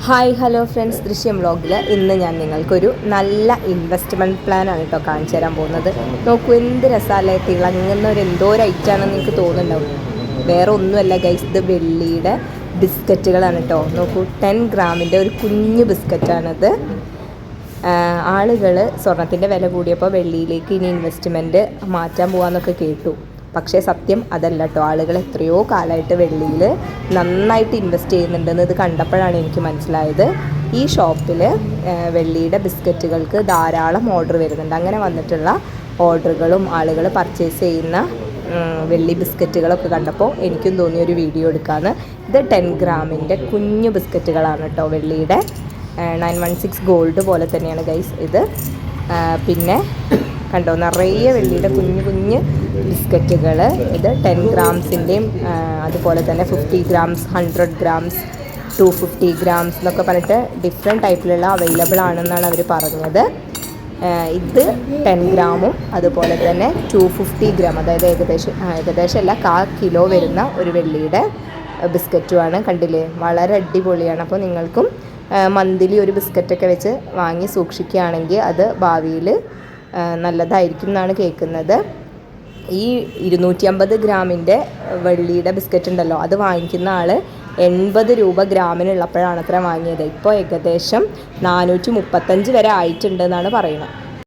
Hi hello friends, ദൃശ്യം വ്ളോഗിൽ ഇന്ന് ഞാൻ നിങ്ങൾക്കൊരു നല്ല ഇൻവെസ്റ്റ്മെൻറ്റ് പ്ലാനാണ് കേട്ടോ കാണിച്ചു തരാൻ പോകുന്നത്. നോക്കൂ, എന്ത് രസമല്ലേ, തിളങ്ങുന്ന ഒരു എന്തോ ഒരു ഐറ്റാണെന്ന് നിങ്ങൾക്ക് തോന്നുന്നുണ്ടാവും. വേറെ ഒന്നുമല്ല ഗൈസ്, ഇത് വെള്ളിയുടെ ബിസ്ക്കറ്റുകളാണ് കേട്ടോ. നോക്കൂ, 10 ഗ്രാമിൻ്റെ ഒരു കുഞ്ഞു ബിസ്ക്കറ്റാണിത്. ആളുകൾ സ്വർണത്തിൻ്റെ വില കൂടിയപ്പോൾ വെള്ളിയിലേക്ക് ഇനി ഇൻവെസ്റ്റ്മെൻറ്റ് മാറ്റാൻ പോകാമെന്നൊക്കെ കേട്ടു. പക്ഷേ സത്യം അതല്ല കേട്ടോ. ആളുകൾ എത്രയോ കാലമായിട്ട് വെള്ളിയിൽ നന്നായിട്ട് ഇൻവെസ്റ്റ് ചെയ്യുന്നുണ്ടെന്ന് ഇത് കണ്ടപ്പോഴാണ് എനിക്ക് മനസ്സിലായത്. ഈ ഷോപ്പിൽ വെള്ളിയുടെ ബിസ്ക്കറ്റുകൾക്ക് ധാരാളം ഓർഡർ വരുന്നുണ്ട്. അങ്ങനെ വന്നിട്ടുള്ള ഓർഡറുകളും ആളുകൾ പർച്ചേസ് ചെയ്യുന്ന വെള്ളി ബിസ്ക്കറ്റുകളൊക്കെ കണ്ടപ്പോൾ എനിക്കും തോന്നിയ ഒരു വീഡിയോ എടുക്കാമെന്ന്. ഇത് 10 ഗ്രാമിൻ്റെ കുഞ്ഞു ബിസ്ക്കറ്റുകളാണ് കേട്ടോ, വെള്ളിയുടെ 916 ഗോൾഡ് പോലെ തന്നെയാണ് ഗൈസ് ഇത്. പിന്നെ കണ്ടോ, നിറയെ വെള്ളിയുടെ കുഞ്ഞു കുഞ്ഞ് ബിസ്ക്കറ്റുകൾ. ഇത് 10 ഗ്രാംസിൻ്റെയും അതുപോലെ തന്നെ 50 ഗ്രാംസ്, 100 ഗ്രാംസ്, 250 ഗ്രാംസ് എന്നൊക്കെ പറഞ്ഞിട്ട് ഡിഫറെൻറ്റ് ടൈപ്പിലുള്ള അവൈലബിൾ ആണെന്നാണ് അവർ പറഞ്ഞത്. ഇത് 10 ഗ്രാമും അതുപോലെ തന്നെ 250 ഗ്രാം, അതായത് ഏകദേശം അല്ല, 1/4 കിലോ വരുന്ന ഒരു വെള്ളിയുടെ ബിസ്ക്കറ്റുമാണ്. കണ്ടില്ലേ, വളരെ അടിപൊളിയാണ്. അപ്പോൾ നിങ്ങൾക്കും മന്ത്ലി ഒരു ബിസ്ക്കറ്റൊക്കെ വെച്ച് വാങ്ങി സൂക്ഷിക്കുകയാണെങ്കിൽ അത് ഭാവിയിൽ നല്ലതായിരിക്കും എന്നാണ് കേൾക്കുന്നത്. ഈ 250 ഗ്രാമിൻ്റെ വെള്ളിയുടെ ബിസ്ക്കറ്റ് ഉണ്ടല്ലോ, അത് വാങ്ങിക്കുന്ന ആൾ 80 രൂപ ഗ്രാമിനുള്ളപ്പോഴാണ് അത്ര വാങ്ങിയത്. ഇപ്പോൾ ഏകദേശം 435 വരെ ആയിട്ടുണ്ടെന്നാണ് പറയുന്നത്.